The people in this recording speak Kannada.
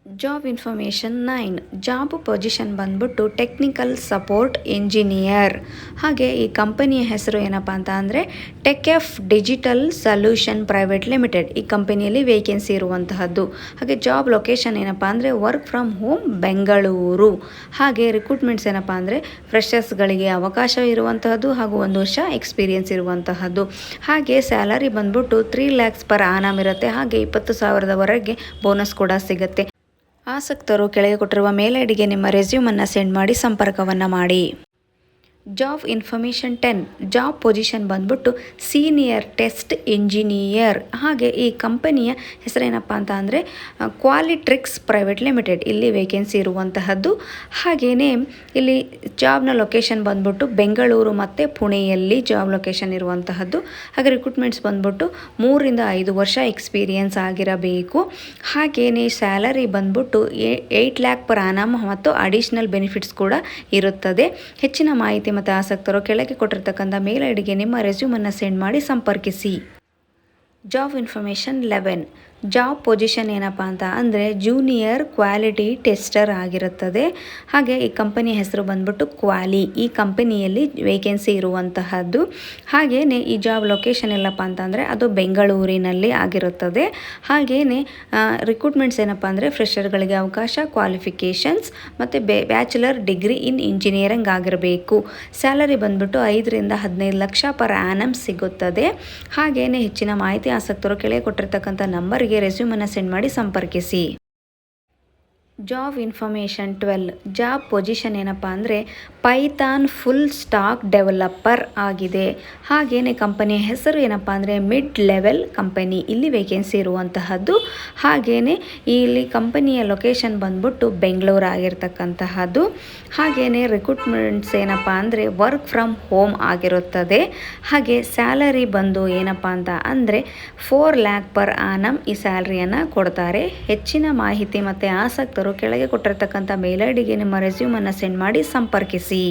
ಜಾಬ್ ಇನ್ಫಾರ್ಮೇಷನ್ 9 ಜಾಬ್ ಪೊಸಿಷನ್ ಬಂದ್ಬಿಟ್ಟು ಟೆಕ್ನಿಕಲ್ ಸಪೋರ್ಟ್ ಇಂಜಿನಿಯರ್. ಹಾಗೆ ಈ ಕಂಪನಿಯ ಹೆಸರು ಏನಪ್ಪ ಅಂತ ಅಂದರೆ ಟೆಕ್ಎಫ್ ಡಿಜಿಟಲ್ ಸೊಲ್ಯೂಷನ್ ಪ್ರೈವೇಟ್ ಲಿಮಿಟೆಡ್. ಈ ಕಂಪನಿಯಲ್ಲಿ ವೇಕೆನ್ಸಿ ಇರುವಂತಹದ್ದು. ಹಾಗೆ ಜಾಬ್ ಲೊಕೇಶನ್ ಏನಪ್ಪ ಅಂದರೆ ವರ್ಕ್ ಫ್ರಮ್ ಹೋಮ್ ಬೆಂಗಳೂರು. ಹಾಗೆ ರಿಕ್ರೂಟ್ಮೆಂಟ್ಸ್ ಏನಪ್ಪ ಅಂದರೆ ಫ್ರೆಷರ್ಸ್ಗಳಿಗೆ ಅವಕಾಶ ಇರುವಂತಹದ್ದು ಹಾಗೂ 1 ವರ್ಷ ಎಕ್ಸ್ಪೀರಿಯನ್ಸ್ ಇರುವಂತಹದ್ದು. ಹಾಗೆ ಸ್ಯಾಲರಿ ಬಂದ್ಬಿಟ್ಟು 3 lakhs ಪರ್ ಆನಮ್ ಇರುತ್ತೆ. ಹಾಗೆ 20,000ವರೆಗೆ ಬೋನಸ್ ಕೂಡ ಸಿಗುತ್ತೆ. ಆಸಕ್ತರು ಕೆಳಗೆ ಕೊಟ್ಟಿರುವ ಮೇಲ್ ಐಡಿಗೆ ನಿಮ್ಮ ರೆಸ್ಯೂಮನ್ನು ಸೆಂಡ್ ಮಾಡಿ ಸಂಪರ್ಕವನ್ನು ಮಾಡಿ. ಜಾಬ್ ಇನ್ಫಾರ್ಮೇಷನ್ 10 ಜಾಬ್ ಪೊಸಿಷನ್ ಬಂದ್ಬಿಟ್ಟು ಸೀನಿಯರ್ ಟೆಸ್ಟ್ ಇಂಜಿನಿಯರ್. ಹಾಗೆ ಈ ಕಂಪನಿಯ ಹೆಸರೇನಪ್ಪ ಅಂತ ಅಂದರೆ ಕ್ವಾಲಿಟ್ರಿಕ್ಸ್ ಪ್ರೈವೇಟ್ ಲಿಮಿಟೆಡ್. ಇಲ್ಲಿ ವೇಕೆನ್ಸಿ ಇರುವಂತಹದ್ದು. ಹಾಗೆಯೇ ಇಲ್ಲಿ ಜಾಬ್ನ ಲೊಕೇಶನ್ ಬಂದ್ಬಿಟ್ಟು ಬೆಂಗಳೂರು ಮತ್ತು ಪುಣೆಯಲ್ಲಿ ಜಾಬ್ ಲೊಕೇಶನ್ ಇರುವಂತಹದ್ದು. ಹಾಗೆ ರಿಕ್ರೂಟ್ಮೆಂಟ್ಸ್ ಬಂದ್ಬಿಟ್ಟು 3 ರಿಂದ 5 ವರ್ಷ ಎಕ್ಸ್ಪೀರಿಯನ್ಸ್ ಆಗಿರಬೇಕು. ಹಾಗೆಯೇ ಸ್ಯಾಲರಿ ಬಂದ್ಬಿಟ್ಟು 8 lakh ಪರ್ ಆನಮ್ ಮತ್ತು ಅಡಿಷ್ನಲ್ ಬೆನಿಫಿಟ್ಸ್ ಕೂಡ ಇರುತ್ತದೆ. ಹೆಚ್ಚಿನ ಮಾಹಿತಿ ಮತ್ತು ಆಸಕ್ತರು ಕೆಳಗೆ ಕೊಟ್ಟಿರ್ತಕ್ಕಂಥ ಮೇಲ್ ಐಡಿಗೆ ನಿಮ್ಮ ರೆಸ್ಯೂಮನ್ನು ಸೆಂಡ್ ಮಾಡಿ ಸಂಪರ್ಕಿಸಿ. ಜಾಬ್ ಇನ್ಫಾರ್ಮೇಷನ್ 11 ಜಾಬ್ ಪೊಸಿಷನ್ ಏನಪ್ಪ ಅಂತ ಅಂದರೆ ಜೂನಿಯರ್ ಕ್ವಾಲಿಟಿ ಟೆಸ್ಟರ್ ಆಗಿರುತ್ತದೆ. ಹಾಗೆ ಈ ಕಂಪನಿಯ ಹೆಸರು ಬಂದ್ಬಿಟ್ಟು ಕ್ವಾಲಿ. ಈ ಕಂಪನಿಯಲ್ಲಿ ವೇಕೆನ್ಸಿ ಇರುವಂತಹದ್ದು. ಹಾಗೆಯೇ ಈ ಜಾಬ್ ಲೊಕೇಶನ್ ಎಲ್ಲಪ್ಪ ಅಂತಂದರೆ ಅದು ಬೆಂಗಳೂರಿನಲ್ಲಿ ಆಗಿರುತ್ತದೆ. ಹಾಗೆಯೇ ರಿಕ್ರೂಟ್ಮೆಂಟ್ಸ್ ಏನಪ್ಪ ಅಂದರೆ ಫ್ರೆಷರ್ಗಳಿಗೆ ಅವಕಾಶ, ಕ್ವಾಲಿಫಿಕೇಷನ್ಸ್ ಮತ್ತು ಬ್ಯಾಚುಲರ್ ಡಿಗ್ರಿ ಇನ್ ಇಂಜಿನಿಯರಿಂಗ್ ಆಗಿರಬೇಕು. ಸ್ಯಾಲರಿ ಬಂದ್ಬಿಟ್ಟು 5 ರಿಂದ 15 ಲಕ್ಷ ಪರ್ ಆನಮ್ ಸಿಗುತ್ತದೆ. ಹಾಗೆಯೇ ಹೆಚ್ಚಿನ ಮಾಹಿತಿ ಆಸಕ್ತರು ಕೆಳಗೆ ಕೊಟ್ಟಿರ್ತಕ್ಕಂಥ ನಂಬರ್ಗೆ ರೆಸ್ಯೂಮನ್ನು ಸೆಂಡ್ ಮಾಡಿ ಸಂಪರ್ಕಿಸಿ. ಜಾಬ್ ಇನ್ಫಾರ್ಮೇಷನ್ 12 ಜಾಬ್ ಪೊಸಿಷನ್ ಏನಪ್ಪ ಅಂದರೆ ಪೈಥಾನ್ ಫುಲ್ ಸ್ಟಾಕ್ ಡೆವಲಪರ್ ಆಗಿದೆ. ಹಾಗೆಯೇ ಕಂಪನಿಯ ಹೆಸರು ಏನಪ್ಪ ಅಂದರೆ ಮಿಡ್ ಲೆವೆಲ್ ಕಂಪನಿ. ಇಲ್ಲಿ ವೇಕೆನ್ಸಿ ಇರುವಂತಹದ್ದು. ಹಾಗೆಯೇ ಇಲ್ಲಿ ಕಂಪನಿಯ ಲೊಕೇಶನ್ ಬಂದ್ಬಿಟ್ಟು ಬೆಂಗಳೂರು ಆಗಿರ್ತಕ್ಕಂತಹದ್ದು. ಹಾಗೆಯೇ ರಿಕ್ರೂಟ್ಮೆಂಟ್ಸ್ ಏನಪ್ಪ ಅಂದರೆ ವರ್ಕ್ ಫ್ರಮ್ ಹೋಮ್ ಆಗಿರುತ್ತದೆ. ಹಾಗೆ ಸ್ಯಾಲರಿ ಬಂದು ಏನಪ್ಪ ಅಂತ ಅಂದರೆ 4 lakh ಪರ್ ಆನಮ್ ಈ ಸ್ಯಾಲರಿಯನ್ನು ಕೊಡ್ತಾರೆ. ಹೆಚ್ಚಿನ ಮಾಹಿತಿ ಮತ್ತು ಆಸಕ್ತರು ಕೆಳಗೆ ಕೊಟ್ಟಿರ್ತಕ್ಕಂಥ ಮೇಲ್ ಐಡಿಗೆ ನಿಮ್ಮ ರೆಸ್ಯೂಮನ್ನು ಸೆಂಡ್ ಮಾಡಿ ಸಂಪರ್ಕಿಸಿ.